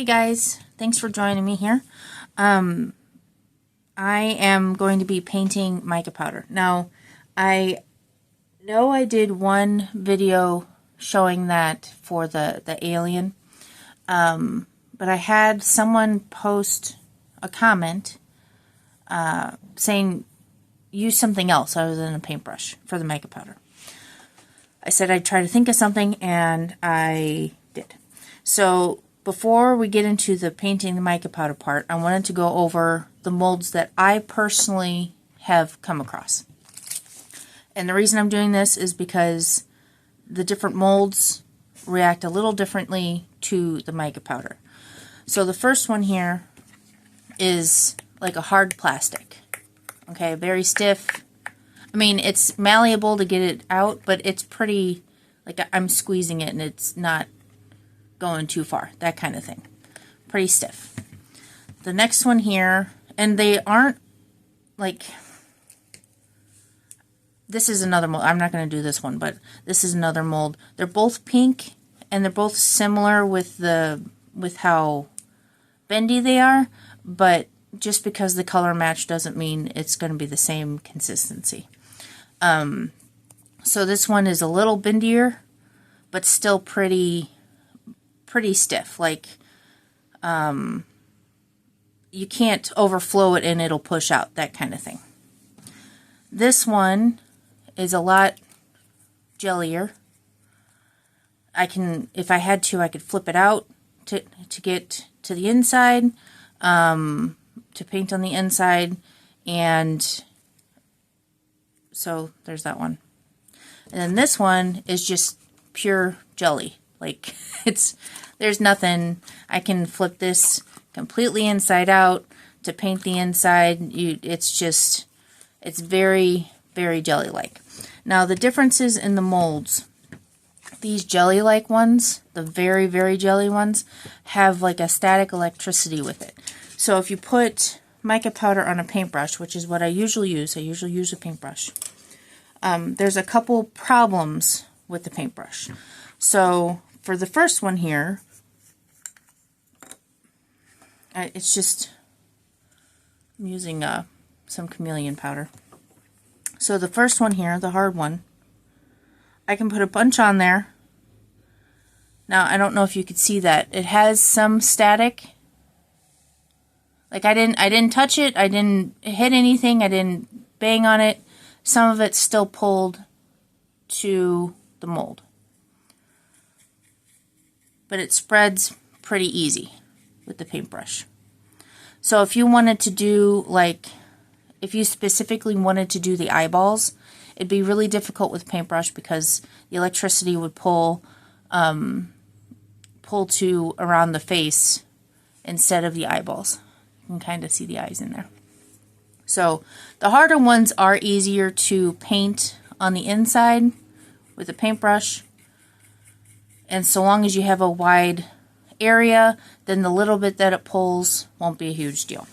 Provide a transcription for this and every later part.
guys, thanks for joining me here. I am going to be painting mica powder. Now, I know I did one video showing that for the alien, but I had someone post a comment saying use something else other than a paintbrush for the mica powder. I said I'd try to think of something, and I did. So before we get into the painting the mica powder part, I wanted to go over the molds that I personally have come across. And the reason I'm doing this is because the different molds react a little differently to the mica powder. So the first one here is like a hard plastic. Okay, very stiff. I mean, it's malleable to get it out, but it's pretty, like I'm squeezing it and it's not going too far, that kind of thing. Pretty stiff. The next one here, and they aren't like, this is another mold. I'm not going to do this one, but this is another mold. They're both pink, and they're both similar with how bendy they are, but just because the color match doesn't mean it's going to be the same consistency. So this one is a little bendier, but still pretty stiff. Like, you can't overflow it and it'll push out, that kind of thing. This one is a lot jellier. If I had to, I could flip it out to get to the inside, to paint on the inside, and so there's that one. And then this one is just pure jelly. Like, there's nothing. I can flip this completely inside out to paint the inside. It's very, very jelly-like. Now, the differences in the molds, these jelly-like ones, the very, very jelly ones, have like a static electricity with it. So if you put mica powder on a paintbrush, which is what I usually use a paintbrush, there's a couple problems with the paintbrush. So for the first one here, it's just, I'm using some chameleon powder. So the first one here, the hard one, I can put a bunch on there. Now, I don't know if you could see that. It has some static. Like, I didn't touch it. I didn't hit anything. I didn't bang on it. Some of it's still pulled to the mold. But it spreads pretty easy with the paintbrush. So if you wanted to do, like, if you specifically wanted to do the eyeballs, it'd be really difficult with paintbrush because the electricity would pull to around the face instead of the eyeballs. You can kind of see the eyes in there. So the harder ones are easier to paint on the inside with a paintbrush. And so long as you have a wide area, then the little bit that it pulls won't be a huge deal.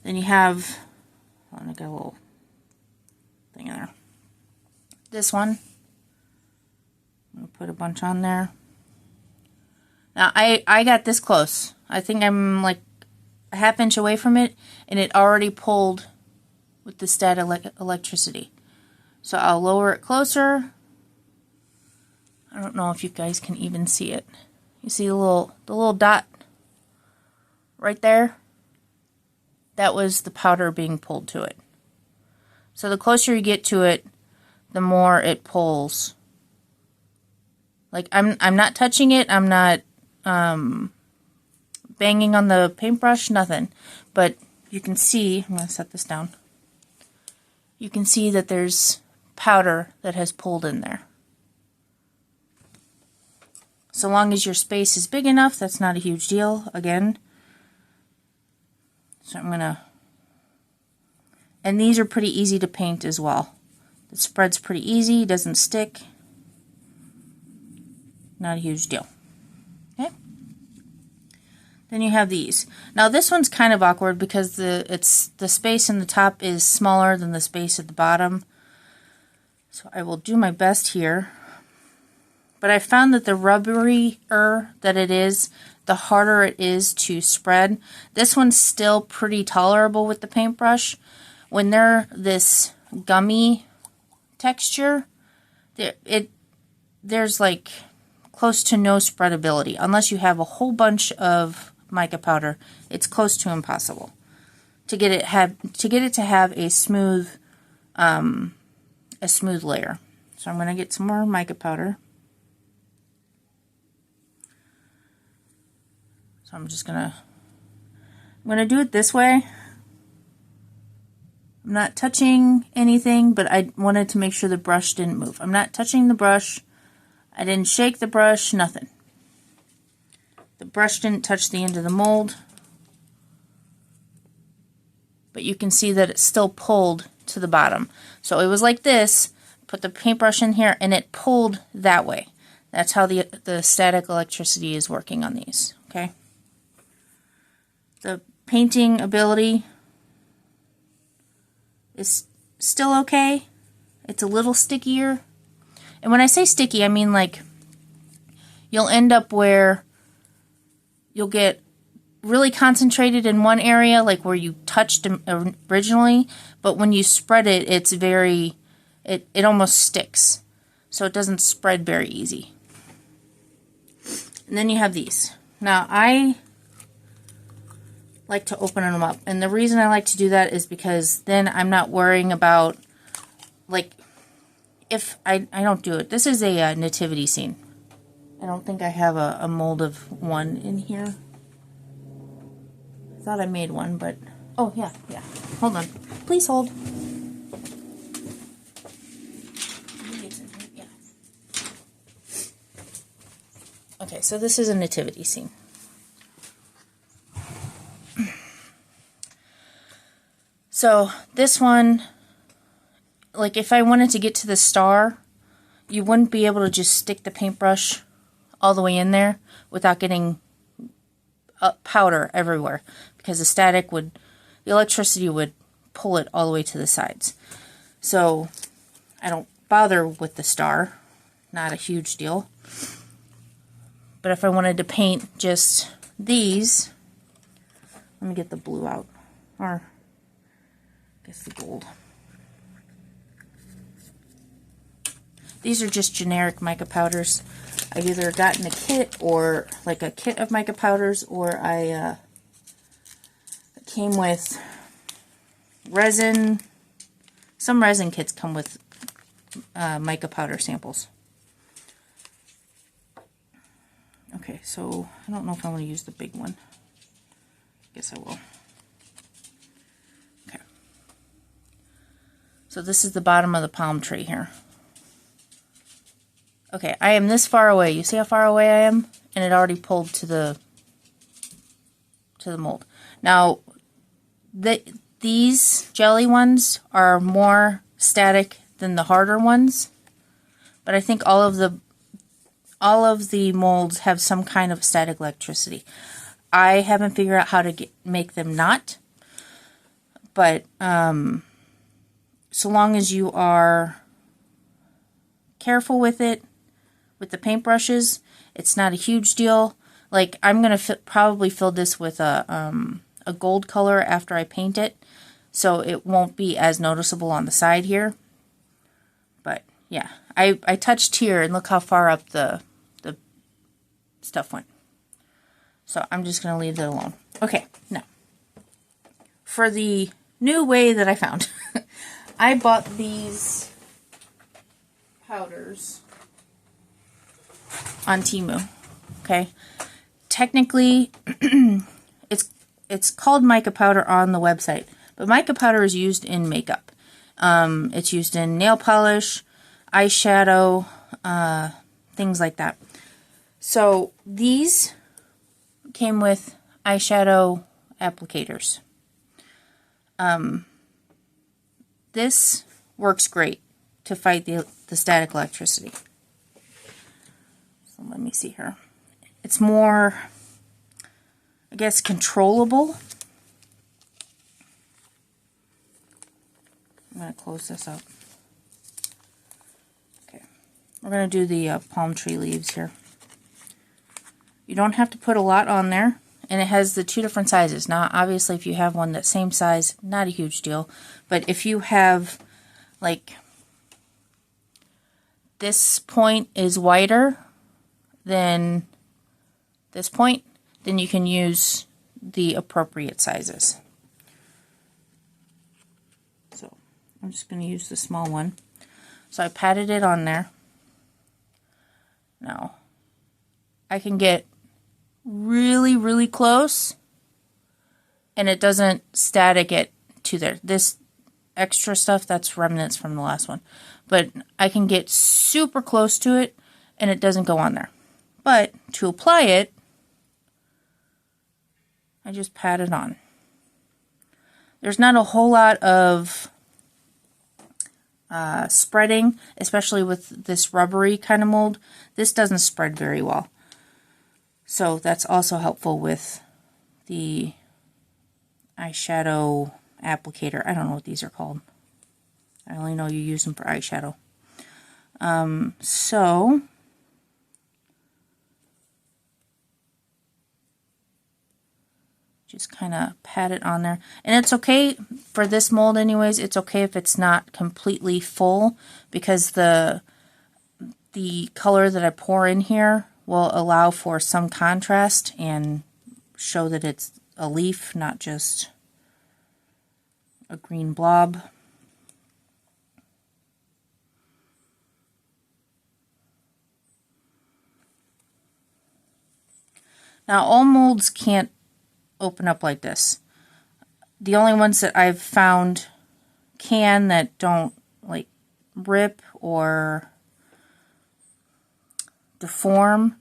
Then you have, I got a little thing in there. This one, I'm going to put a bunch on there. Now, I got this close. I think I'm like a ½ inch away from it, and it already pulled with the static electricity. So I'll lower it closer. I don't know if you guys can even see it. You see the little dot right there? That was the powder being pulled to it. So the closer you get to it, the more it pulls. Like, I'm not touching it. I'm not banging on the paintbrush, nothing. But you can see, I'm going to set this down. You can see that there's powder that has pulled in there. So long as your space is big enough, that's not a huge deal, again. So I'm going to, and these are pretty easy to paint as well. It spreads pretty easy, doesn't stick. Not a huge deal. Okay. Then you have these. Now this one's kind of awkward because the space in the top is smaller than the space at the bottom. So I will do my best here. But I found that the rubberier that it is, the harder it is to spread. This one's still pretty tolerable with the paintbrush. When they're this gummy texture, there's like close to no spreadability. Unless you have a whole bunch of mica powder, it's close to impossible to get it to have a smooth layer. So I'm going to get some more mica powder. So I'm going to do it this way. I'm not touching anything, but I wanted to make sure the brush didn't move. I'm not touching the brush. I didn't shake the brush, nothing. The brush didn't touch the end of the mold. But you can see that it's still pulled to the bottom. So it was like this, put the paintbrush in here, and it pulled that way. That's how the static electricity is working on these, okay? The painting ability is still okay. It's a little stickier. And when I say sticky, I mean like you'll end up where you'll get really concentrated in one area, like where you touched originally, but when you spread it, it's very, it almost sticks. So it doesn't spread very easy. And then you have these. Now I like to open them up, and the reason I like to do that is because then I'm not worrying about, like, if I don't do it. This is a nativity scene. I don't think I have a mold of one in here. I thought I made one, but oh yeah. Hold on, please hold. Yeah. Okay, so this is a nativity scene. So this one, like if I wanted to get to the star, you wouldn't be able to just stick the paintbrush all the way in there without getting powder everywhere, because the electricity would pull it all the way to the sides. So I don't bother with the star, not a huge deal. But if I wanted to paint just these, let me get the blue out, or I guess the gold. These are just generic mica powders. I've either gotten a kit, or like a kit of mica powders, or it came with resin. Some resin kits come with mica powder samples. Okay, so I don't know if I want to use the big one. I guess I will. Okay. So this is the bottom of the palm tree here. Okay, I am this far away. You see how far away I am? And it already pulled to the mold. Now, these jelly ones are more static than the harder ones, but I think all of the molds have some kind of static electricity. I haven't figured out how to make them not, but so long as you are careful with it, with the paintbrushes, it's not a huge deal. Like, I'm going to probably fill this with a gold color after I paint it, so it won't be as noticeable on the side here. But, yeah, I touched here, and look how far up the stuff went. So I'm just going to leave it alone. Okay, now, for the new way that I found, I bought these powders on Temu. Okay, technically it's called mica powder on the website, but mica powder is used in makeup. It's used in nail polish, eyeshadow, things like that. So these came with eyeshadow applicators. This works great to fight the static electricity. So let me see here. It's more, I guess, controllable. I'm going to close this up. Okay. We're going to do the palm tree leaves here. You don't have to put a lot on there. And it has the 2 different sizes. Now, obviously, if you have one that same size, not a huge deal. But if you have, like, this point is wider than this point, then you can use the appropriate sizes. So, I'm just going to use the small one. So, I patted it on there. Now, I can get really, really close, and it doesn't static it to there. This extra stuff, that's remnants from the last one. But I can get super close to it, and it doesn't go on there. But to apply it, I just pat it on. There's not a whole lot of spreading, especially with this rubbery kind of mold. This doesn't spread very well. So that's also helpful with the eyeshadow applicator. I don't know what these are called. I only know you use them for eyeshadow. So just kind of pat it on there. And it's okay for this mold anyways. It's okay if it's not completely full, because the color that I pour in here will allow for some contrast and show that it's a leaf, not just a green blob. Now, all molds can't open up like this. The only ones that I've found can, that don't like rip or deform,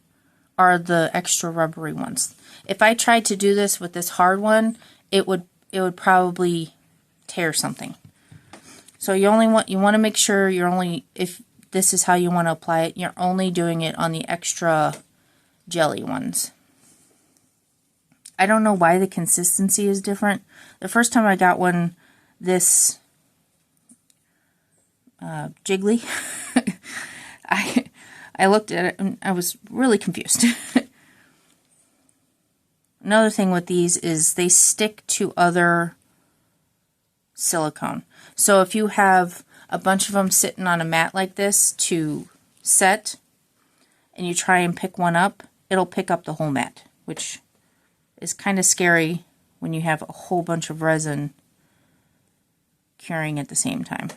are the extra rubbery ones. If I tried to do this with this hard one, it would probably tear something. So you want to make sure if this is how you want to apply it, you're only doing it on the extra jelly ones. I don't know why the consistency is different. The first time I got one this jiggly, I looked at it and I was really confused. Another thing with these is they stick to other silicone. So if you have a bunch of them sitting on a mat like this to set, and you try and pick one up, it'll pick up the whole mat, which is kind of scary when you have a whole bunch of resin curing at the same time.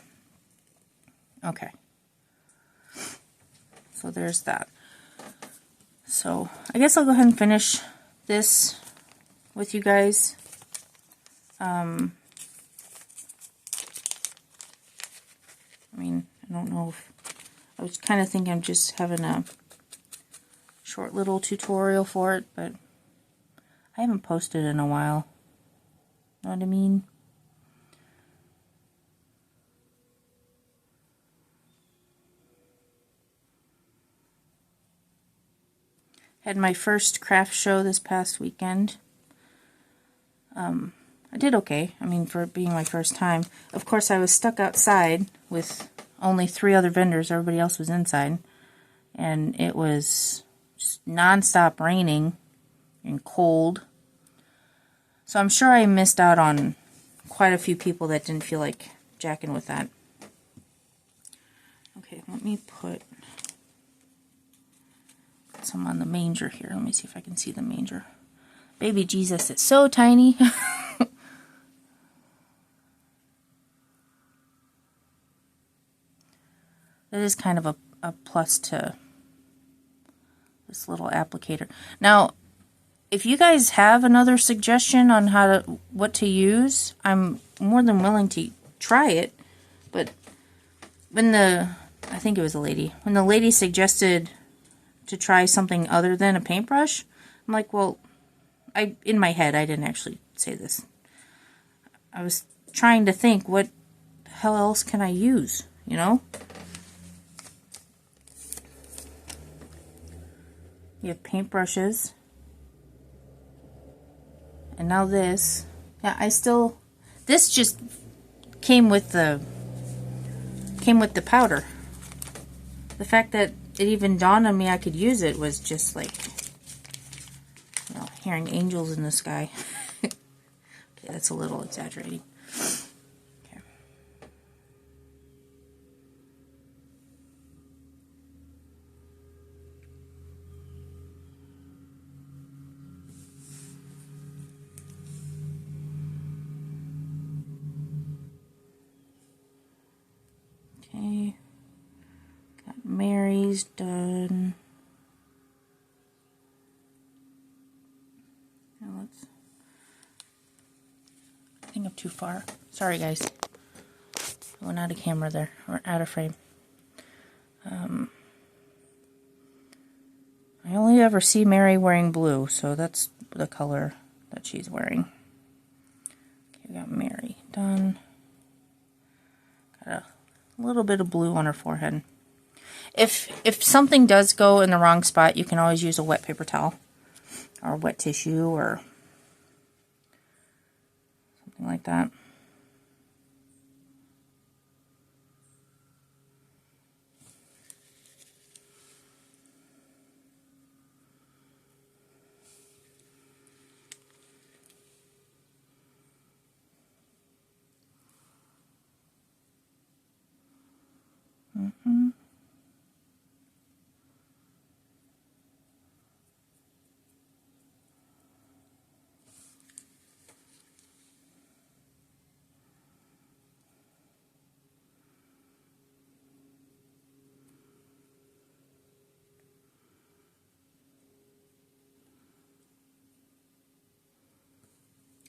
Okay. So there's that. So I guess I'll go ahead and finish this with you guys. I mean, I don't know if... I was kind of thinking of just having a short little tutorial for it, but I haven't posted in a while. Know what I mean? Had my first craft show this past weekend. I did okay. I mean, for it being my first time. Of course, I was stuck outside with only 3 other vendors. Everybody else was inside. And it was just non-stop raining and cold. So I'm sure I missed out on quite a few people that didn't feel like jacking with that. Okay, let me put some on the manger here. Let me see if I can see the manger. Baby Jesus is so tiny. That is kind of a plus to this little applicator. Now, if you guys have another suggestion on what to use, I'm more than willing to try it. But when I think it was a lady, when the lady suggested to try something other than a paintbrush, I'm like, well, in my head, I didn't actually say this. I was trying to think, what the hell else can I use, you know? You have paintbrushes. And now this. Yeah, this just came with the powder. The fact that it even dawned on me I could use it was just like hearing angels in the sky. Okay, that's a little exaggerating. Okay. Okay. Got Mary's done. Now let's... I think I'm too far. Sorry, guys. I went out of camera there, or out of frame. I only ever see Mary wearing blue, so that's the color that she's wearing. Okay, we got Mary done. Got a little bit of blue on her forehead. If something does go in the wrong spot, you can always use a wet paper towel or wet tissue or something like that.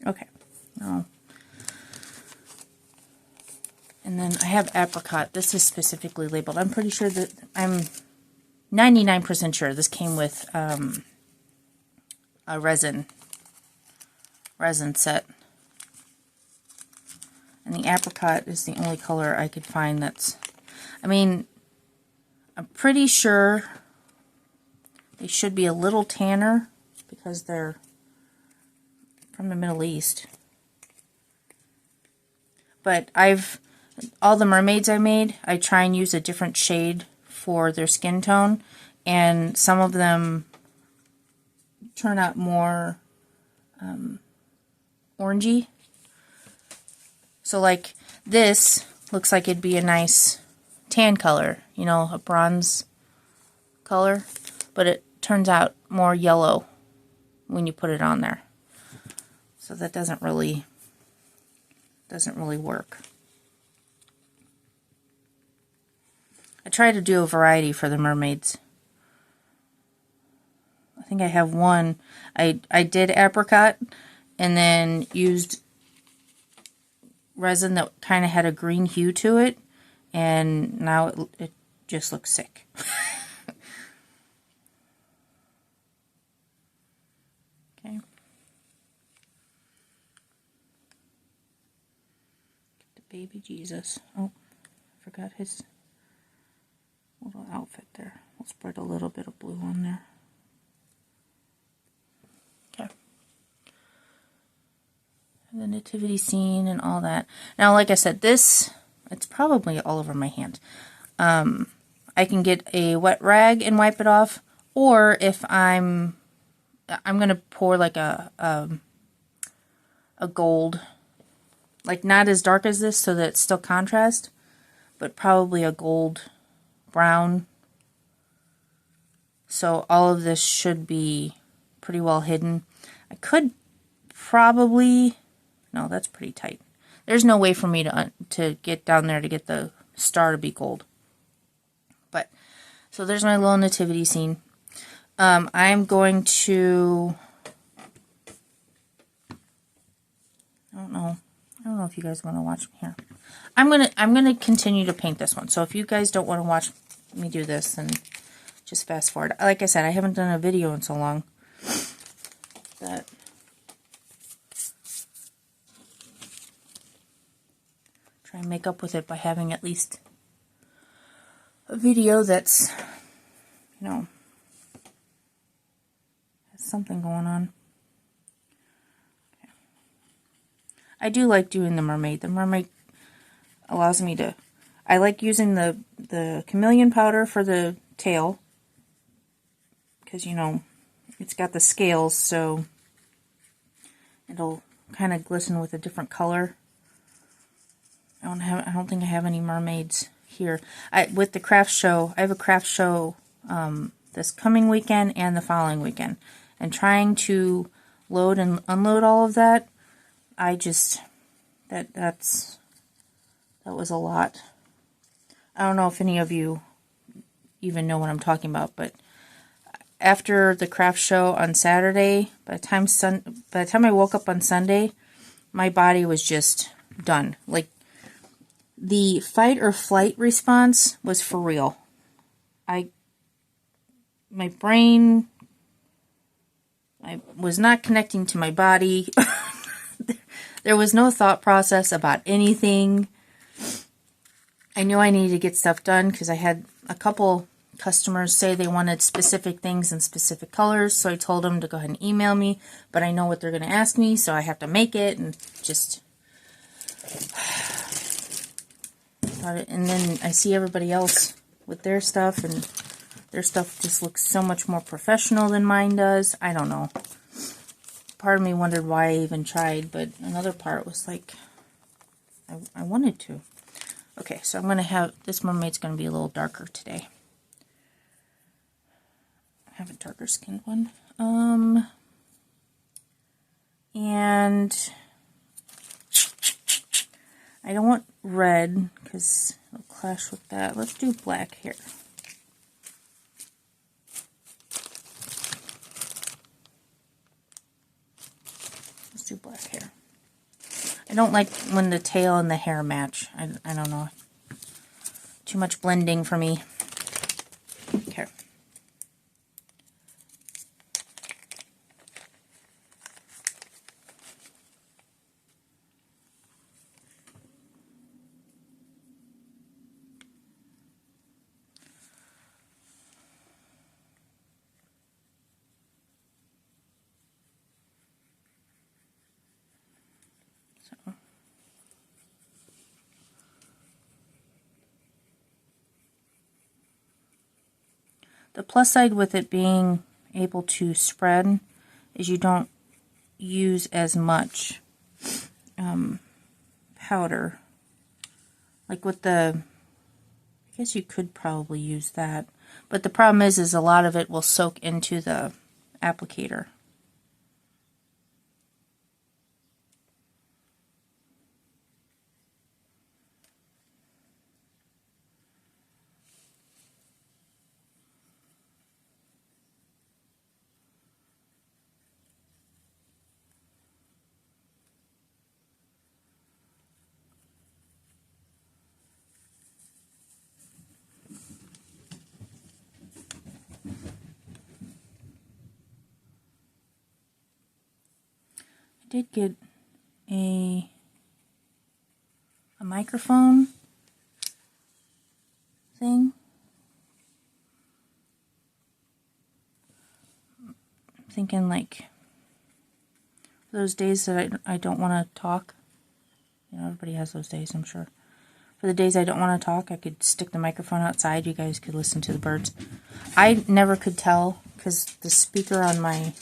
Okay. Oh. And then I have apricot. This is specifically labeled. I'm pretty sure that I'm 99% sure this came with a resin set. And the apricot is the only color I could find that's... I mean, I'm pretty sure they should be a little tanner because they're from the Middle East. But all the mermaids I made, I try and use a different shade for their skin tone, and some of them turn out more orangey. So like this looks like it'd be a nice tan color, you know, a bronze color, but it turns out more yellow when you put it on there. So that doesn't really work. I try to do a variety for the mermaids. I think I have one. I did apricot and then used resin that kind of had a green hue to it, and now it just looks sick. Okay. The baby Jesus. Oh, I forgot his little outfit there. We'll spread a little bit of blue on there. Okay. And the nativity scene and all that. Now, like I said, it's probably all over my hand. I can get a wet rag and wipe it off, or if I'm going to pour like a gold, like not as dark as this so that it's still contrast, but probably a gold brown. So all of this should be pretty well hidden. I could probably, no, that's pretty tight. There's no way for me to get down there to get the star to be gold. But, so there's my little nativity scene. I'm going to, I don't know if you guys want to watch here. I'm gonna continue to paint this one. So if you guys don't want to watch me do this, then just fast forward. Like I said, I haven't done a video in so long that try and make up with it by having at least a video that's, you know, has something going on. Okay. I do like doing the mermaid. The mermaid allows me to, I like using the chameleon powder for the tail, because, you know, it's got the scales, so It'll kind of glisten with a different color. I don't think I have any mermaids here. With the craft show, I have a craft show this coming weekend and the following weekend. And trying to load and unload all of that, that was a lot. I don't know if any of you even know what I'm talking about, but after the craft show on Saturday, by the time I woke up on Sunday, my body was just done. Like, the fight or flight response was for real. My brain, I was not connecting to my body. There was no thought process about anything. I knew I needed to get stuff done because I had a couple customers say they wanted specific things in specific colors, so I told them to go ahead and email me, but I know what they're going to ask me, so I have to make it, and just... And then I see everybody else with their stuff, and their stuff just looks so much more professional than mine does. I don't know. Part of me wondered why I even tried, but another part was like, I wanted to. Okay, so I'm going to have, this mermaid's going to be a little darker today. I have a darker skinned one. And I don't want red because it'll clash with that. Let's do black here. Let's do black hair. I don't like when the tail and the hair match. I don't know. Too much blending for me. Okay. The plus side with it being able to spread is you don't use as much powder. Like with the, I guess you could probably use that. But the problem is a lot of it will soak into the applicator. Did get a microphone thing. I'm thinking like those days that I don't want to talk. You know, everybody has those days, I'm sure. For the days I don't want to talk, I could stick the microphone outside. You guys could listen to the birds. I never could tell because the speaker on my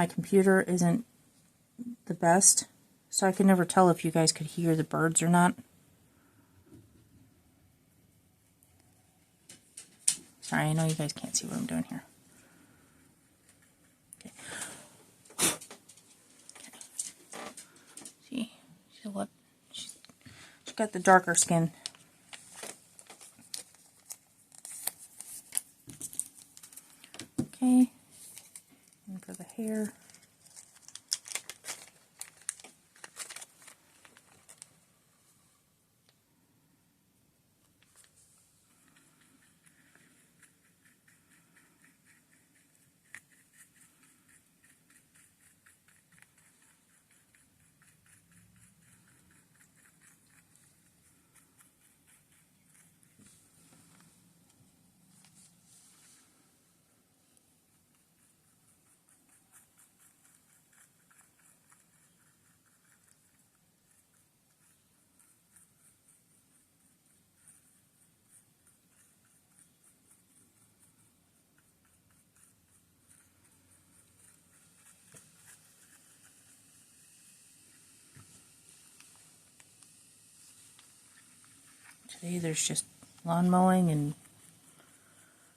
computer isn't the best, so I could never tell if you guys could hear the birds or not. Sorry, I know you guys can't see what I'm doing here. Okay. See what? She's got the darker skin. Okay. And for the hair. Today there's just lawn mowing and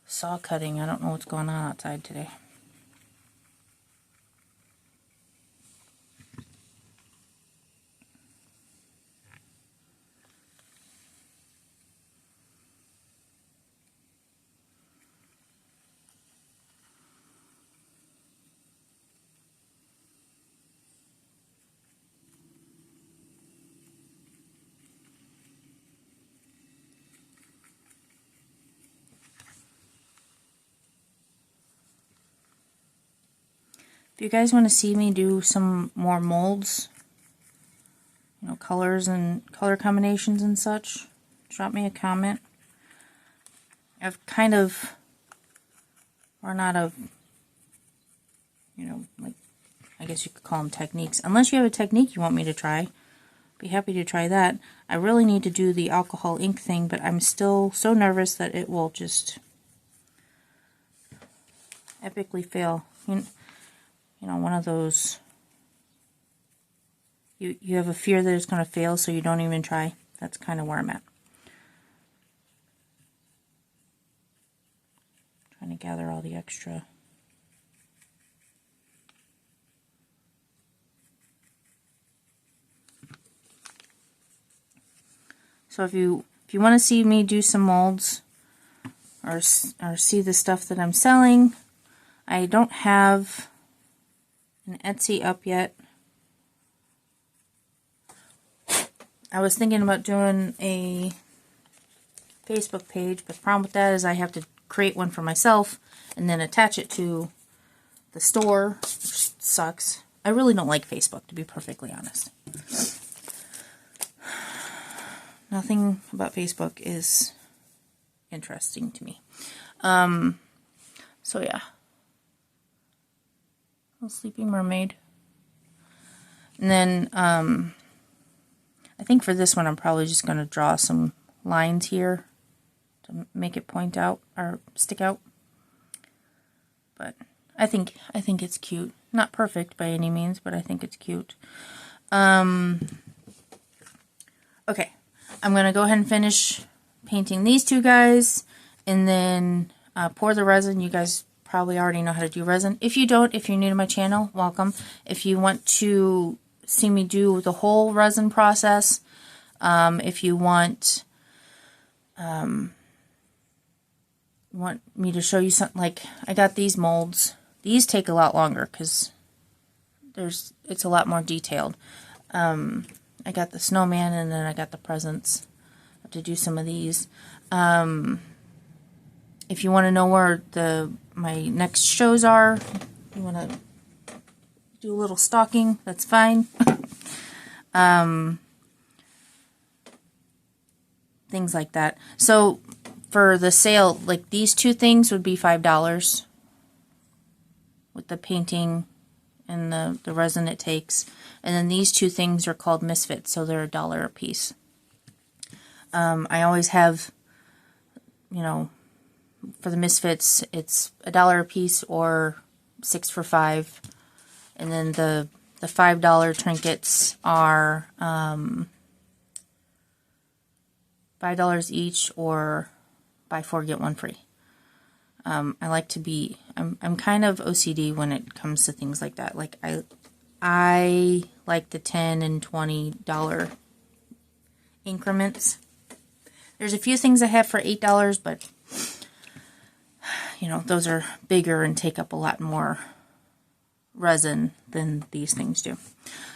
saw cutting. I don't know what's going on outside today. If you guys want to see me do some more molds, you know, colors and color combinations and such, drop me a comment. I've kind of run out of, you know, like, I guess you could call them techniques. Unless you have a technique you want me to try, be happy to try that. I really need to do the alcohol ink thing, but I'm still so nervous that it will just epically fail. You know, one of those, you have a fear that it's going to fail, so you don't even try. That's kind of where I'm at. Trying to gather all the extra. So if you want to see me do some molds or see the stuff that I'm selling, I don't have an Etsy up yet. I was thinking about doing a Facebook page, but the problem with that is I have to create one for myself and then attach it to the store, which sucks. I really don't like Facebook, to be perfectly honest. Nothing about Facebook is interesting to me. So yeah. Little Sleeping Mermaid. And then I think for this one I'm probably just going to draw some lines here to make it point out or stick out. But I think it's cute. Not perfect by any means, but I think it's cute. Okay. I'm going to go ahead and finish painting these two guys and then pour the resin. You guys probably already know how to do resin. If you don't, if you're new to my channel, welcome. If you want to see me do the whole resin process, if you want me to show you something, like I got these molds. These take a lot longer because it's a lot more detailed. I got the snowman and then I got the presents. I have to do some of these. If you want to know where my next shows are, you want to do a little stalking, that's fine. Things like that. So for the sale, like these two things would be $5 with the painting and the resin it takes. And then these two things are called Misfits, so they're $1 a piece. I always have, you know, for the Misfits, it's $1 a piece or 6 for $5. And then the $5 trinkets are $5 each, or buy 4 get 1 free. I like to be, I'm kind of OCD when it comes to things like that. Like I like the $10 and $20 increments. There's a few things I have for $8, but you know, those are bigger and take up a lot more resin than these things do.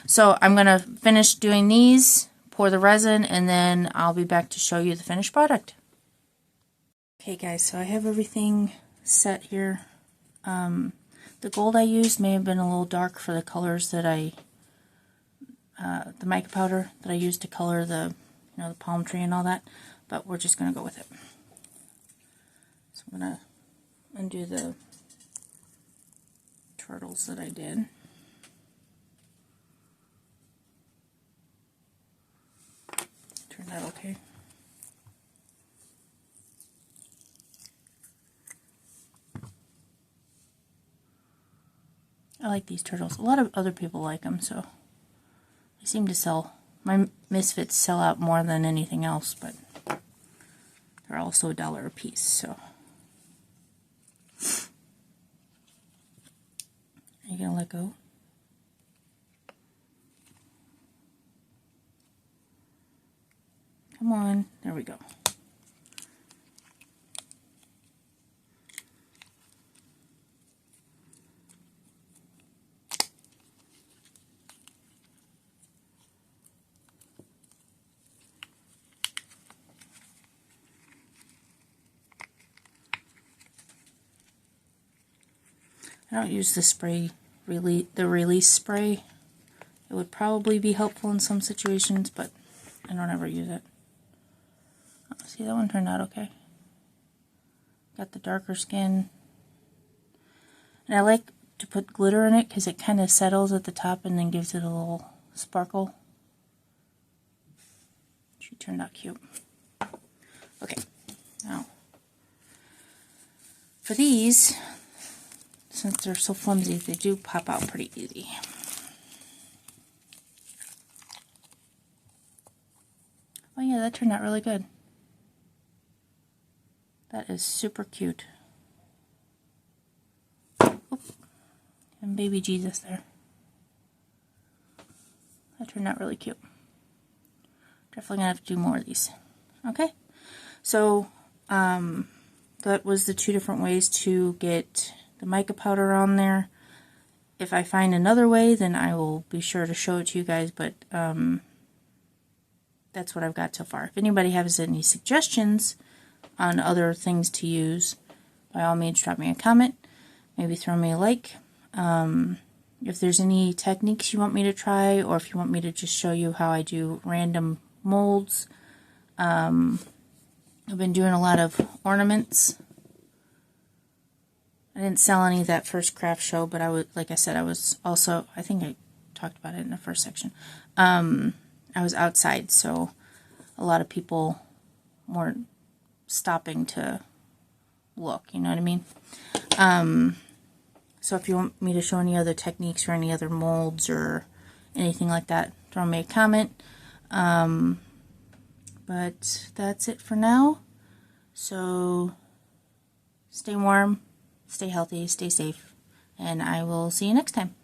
So I'm going to finish doing these, pour the resin, and then I'll be back to show you the finished product. Okay guys, so I have everything set here. The gold I used may have been a little dark for the colors that the mica powder that I used to color the palm tree and all that, but we're just going to go with it. So I'm going to undo the turtles that I did. Turn that okay. I like these turtles. A lot of other people like them, so they seem to sell. My Misfits sell out more than anything else, but are also $1 a piece. So, are you gonna let go? Come on, there we go. I don't use the spray, the release spray. It would probably be helpful in some situations, but I don't ever use it. Oh, see, that one turned out okay. Got the darker skin. And I like to put glitter in it because it kind of settles at the top and then gives it a little sparkle. She turned out cute. Okay, now for these, since they're so flimsy, they do pop out pretty easy. Oh yeah, that turned out really good. That is super cute. Oop. And baby Jesus there. That turned out really cute. Definitely gonna have to do more of these. Okay, so that was the 2 different ways to get the mica powder on there. If I find another way, then I will be sure to show it to you guys, but that's what I've got so far. If anybody has any suggestions on other things to use, by all means drop me a comment, maybe throw me a like. If there's any techniques you want me to try, or if you want me to just show you how I do random molds. I've been doing a lot of ornaments. I didn't sell any of that first craft show, but I would, like I said, I was also, I think I talked about it in the first section. I was outside, so a lot of people weren't stopping to look, you know what I mean? So if you want me to show any other techniques or any other molds or anything like that, throw me a comment. But that's it for now. So stay warm, stay healthy, stay safe, and I will see you next time.